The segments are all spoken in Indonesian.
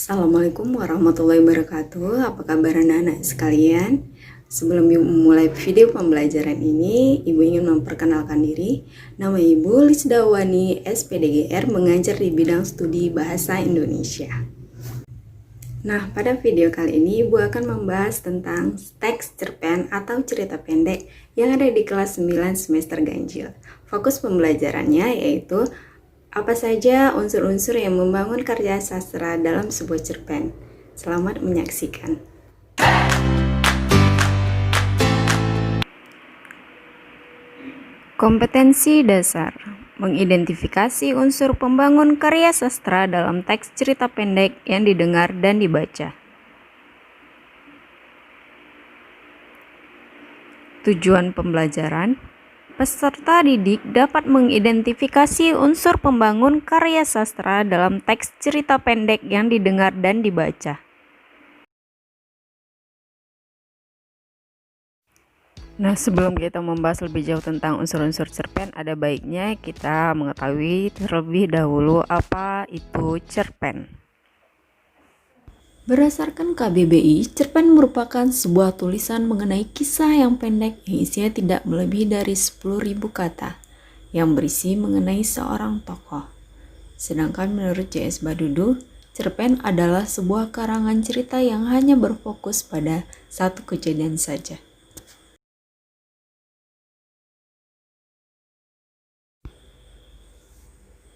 Assalamualaikum warahmatullahi wabarakatuh. Apa kabar anak-anak sekalian? Sebelum memulai video pembelajaran ini, Ibu ingin memperkenalkan diri. Nama Ibu Lisdawani, SPDGR, mengajar di bidang studi Bahasa Indonesia. Nah, pada video kali ini Ibu akan membahas tentang teks cerpen atau cerita pendek yang ada di kelas 9 semester ganjil. Fokus pembelajarannya yaitu apa saja unsur-unsur yang membangun karya sastra dalam sebuah cerpen. Selamat menyaksikan. Kompetensi dasar: mengidentifikasi unsur pembangun karya sastra dalam teks cerita pendek yang didengar dan dibaca. Tujuan pembelajaran: peserta didik dapat mengidentifikasi unsur pembangun karya sastra dalam teks cerita pendek yang didengar dan dibaca. Nah, sebelum kita membahas lebih jauh tentang unsur-unsur cerpen, ada baiknya kita mengetahui terlebih dahulu apa itu cerpen. Berdasarkan KBBI, cerpen merupakan sebuah tulisan mengenai kisah yang pendek yang isinya tidak melebihi dari 10.000 kata, yang berisi mengenai seorang tokoh. Sedangkan menurut J.S. Badudu, cerpen adalah sebuah karangan cerita yang hanya berfokus pada satu kejadian saja.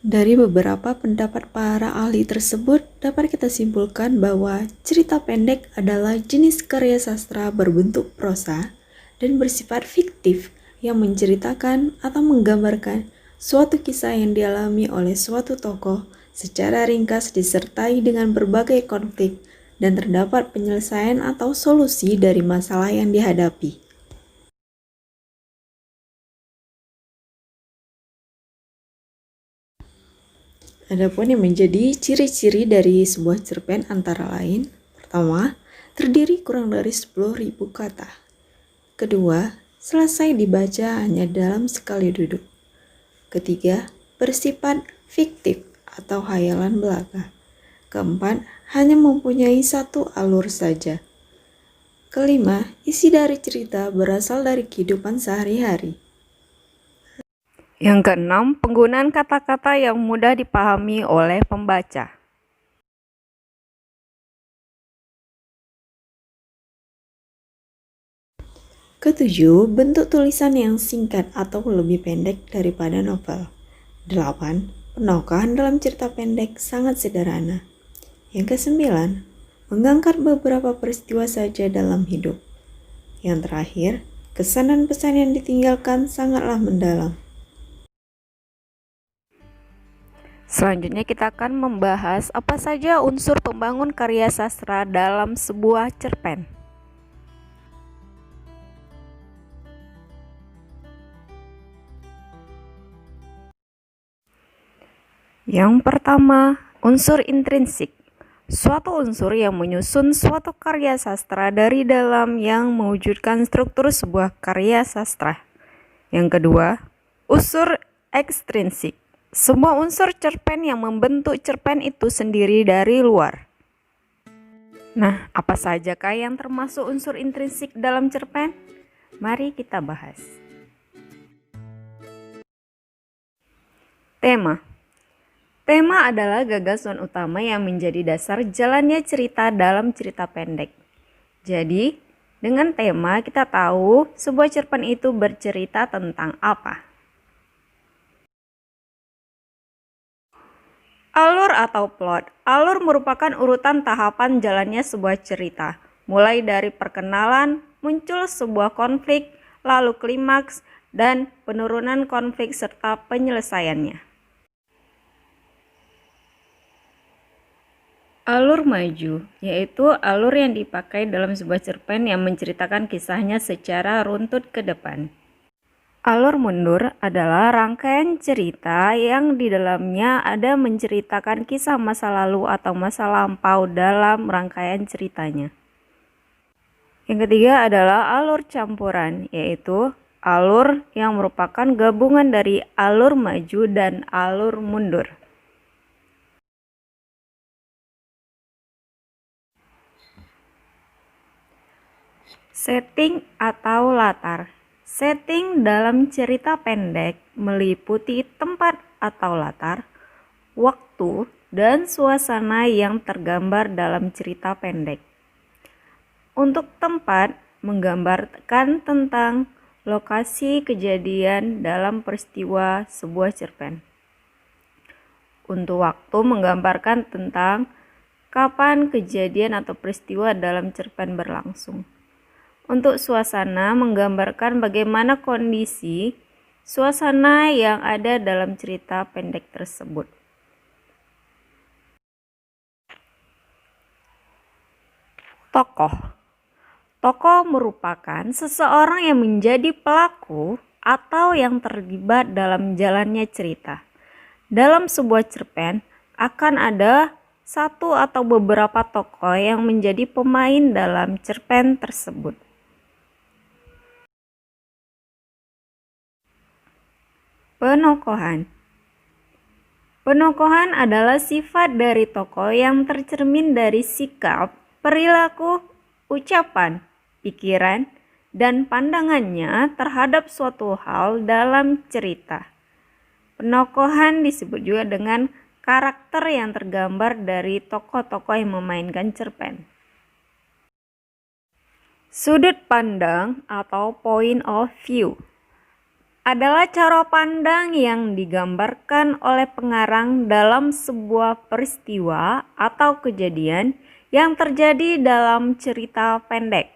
Dari beberapa pendapat para ahli tersebut, dapat kita simpulkan bahwa cerita pendek adalah jenis karya sastra berbentuk prosa dan bersifat fiktif yang menceritakan atau menggambarkan suatu kisah yang dialami oleh suatu tokoh secara ringkas disertai dengan berbagai konflik dan terdapat penyelesaian atau solusi dari masalah yang dihadapi. Adapun yang menjadi ciri-ciri dari sebuah cerpen antara lain: pertama, terdiri kurang dari 10.000 kata. Kedua, selesai dibaca hanya dalam sekali duduk. Ketiga, bersifat fiktif atau hayalan belaka. Keempat, hanya mempunyai satu alur saja. Kelima, isi dari cerita berasal dari kehidupan sehari-hari. Yang keenam, penggunaan kata-kata yang mudah dipahami oleh pembaca. Ketujuh, bentuk tulisan yang singkat atau lebih pendek daripada novel. 8. Penokohan dalam cerita pendek sangat sederhana. Yang kesembilan, mengangkat beberapa peristiwa saja dalam hidup. Yang terakhir, kesan dan pesan yang ditinggalkan sangatlah mendalam. Selanjutnya kita akan membahas apa saja unsur pembangun karya sastra dalam sebuah cerpen. Yang pertama, unsur intrinsik. Suatu unsur yang menyusun suatu karya sastra dari dalam yang mewujudkan struktur sebuah karya sastra. Yang kedua, unsur ekstrinsik. Semua unsur cerpen yang membentuk cerpen itu sendiri dari luar. Nah, apa sajakah yang termasuk unsur intrinsik dalam cerpen? Mari kita bahas. Tema. Tema adalah gagasan utama yang menjadi dasar jalannya cerita dalam cerita pendek. Jadi, dengan tema kita tahu sebuah cerpen itu bercerita tentang apa. Alur atau plot. Alur merupakan urutan tahapan jalannya sebuah cerita, mulai dari perkenalan, muncul sebuah konflik, lalu klimaks, dan penurunan konflik serta penyelesaiannya. Alur maju, yaitu alur yang dipakai dalam sebuah cerpen yang menceritakan kisahnya secara runtut ke depan. Alur mundur adalah rangkaian cerita yang di dalamnya ada menceritakan kisah masa lalu atau masa lampau dalam rangkaian ceritanya. Yang ketiga adalah alur campuran, yaitu alur yang merupakan gabungan dari alur maju dan alur mundur. Setting atau latar. Setting dalam cerita pendek meliputi tempat atau latar, waktu, dan suasana yang tergambar dalam cerita pendek. Untuk tempat, menggambarkan tentang lokasi kejadian dalam peristiwa sebuah cerpen. Untuk waktu, menggambarkan tentang kapan kejadian atau peristiwa dalam cerpen berlangsung. Untuk suasana, menggambarkan bagaimana kondisi suasana yang ada dalam cerita pendek tersebut. Tokoh. Tokoh merupakan seseorang yang menjadi pelaku atau yang terlibat dalam jalannya cerita. Dalam sebuah cerpen akan ada satu atau beberapa tokoh yang menjadi pemain dalam cerpen tersebut. Penokohan. Penokohan adalah sifat dari tokoh yang tercermin dari sikap, perilaku, ucapan, pikiran, dan pandangannya terhadap suatu hal dalam cerita. Penokohan disebut juga dengan karakter yang tergambar dari tokoh-tokoh yang memainkan cerpen. Sudut pandang atau point of view adalah cara pandang yang digambarkan oleh pengarang dalam sebuah peristiwa atau kejadian yang terjadi dalam cerita pendek.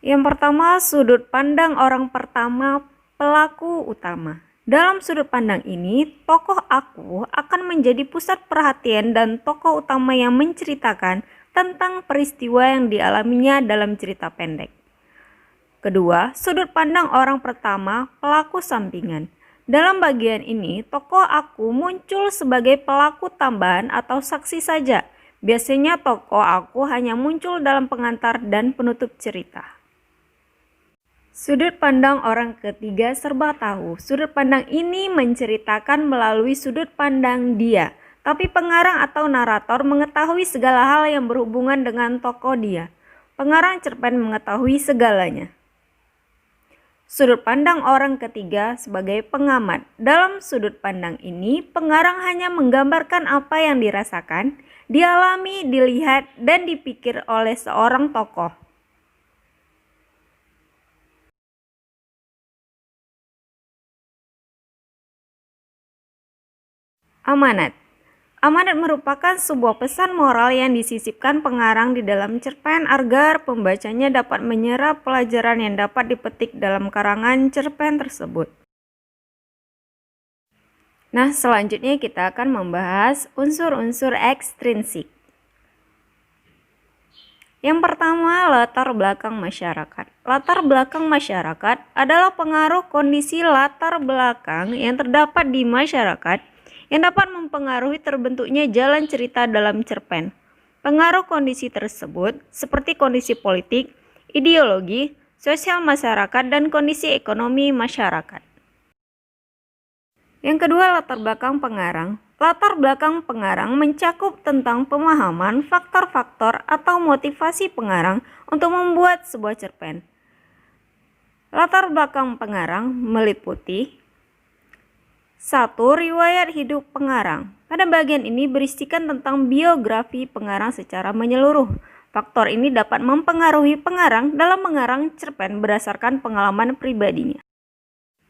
Yang pertama, sudut pandang orang pertama, pelaku utama. Dalam sudut pandang ini, tokoh aku akan menjadi pusat perhatian dan tokoh utama yang menceritakan tentang peristiwa yang dialaminya dalam cerita pendek. Kedua, sudut pandang orang pertama, pelaku sampingan. Dalam bagian ini, tokoh aku muncul sebagai pelaku tambahan atau saksi saja. Biasanya tokoh aku hanya muncul dalam pengantar dan penutup cerita. Sudut pandang orang ketiga serba tahu. Sudut pandang ini menceritakan melalui sudut pandang dia. Tapi pengarang atau narator mengetahui segala hal yang berhubungan dengan tokoh dia. Pengarang cerpen mengetahui segalanya. Sudut pandang orang ketiga sebagai pengamat. Dalam sudut pandang ini, pengarang hanya menggambarkan apa yang dirasakan, dialami, dilihat, dan dipikir oleh seorang tokoh. Amanat. Amanat merupakan sebuah pesan moral yang disisipkan pengarang di dalam cerpen agar pembacanya dapat menyerap pelajaran yang dapat dipetik dalam karangan cerpen tersebut. Nah, selanjutnya kita akan membahas unsur-unsur ekstrinsik. Yang pertama, latar belakang masyarakat. Latar belakang masyarakat adalah pengaruh kondisi latar belakang yang terdapat di masyarakat yang dapat mempengaruhi terbentuknya jalan cerita dalam cerpen. Pengaruh kondisi tersebut seperti kondisi politik, ideologi, sosial masyarakat, dan kondisi ekonomi masyarakat. Yang kedua, latar belakang pengarang. Latar belakang pengarang mencakup tentang pemahaman, faktor-faktor, atau motivasi pengarang untuk membuat sebuah cerpen. Latar belakang pengarang meliputi 1. Riwayat hidup pengarang. Pada bagian ini berisikan tentang biografi pengarang secara menyeluruh. Faktor ini dapat mempengaruhi pengarang dalam mengarang cerpen berdasarkan pengalaman pribadinya.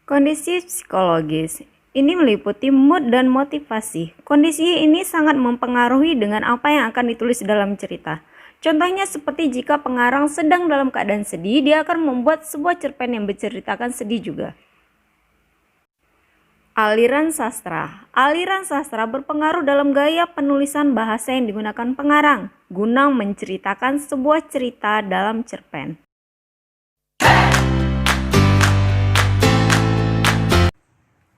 Kondisi psikologis. Ini meliputi mood dan motivasi. Kondisi ini sangat mempengaruhi dengan apa yang akan ditulis dalam cerita. Contohnya seperti jika pengarang sedang dalam keadaan sedih, dia akan membuat sebuah cerpen yang menceritakan sedih juga. Aliran sastra. Aliran sastra berpengaruh dalam gaya penulisan bahasa yang digunakan pengarang guna menceritakan sebuah cerita dalam cerpen.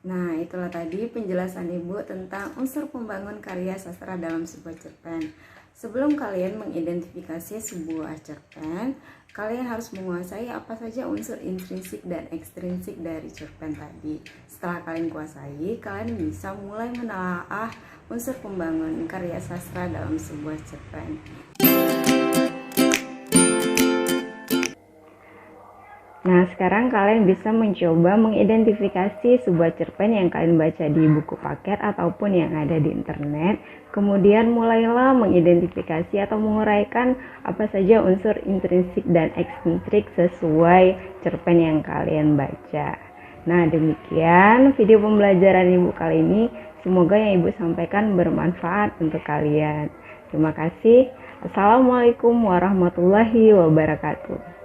Nah, itulah tadi penjelasan Ibu tentang unsur pembangun karya sastra dalam sebuah cerpen. Sebelum kalian mengidentifikasi sebuah cerpen, kalian harus menguasai apa saja unsur intrinsik dan ekstrinsik dari cerpen tadi. Setelah kalian kuasai, kalian bisa mulai menelaah unsur pembangun karya sastra dalam sebuah cerpen. Nah, sekarang kalian bisa mencoba mengidentifikasi sebuah cerpen yang kalian baca di buku paket ataupun yang ada di internet. Kemudian mulailah mengidentifikasi atau menguraikan apa saja unsur intrinsik dan ekstrinsik sesuai cerpen yang kalian baca. Nah, demikian video pembelajaran Ibu kali ini. Semoga yang Ibu sampaikan bermanfaat untuk kalian. Terima kasih. Assalamualaikum warahmatullahi wabarakatuh.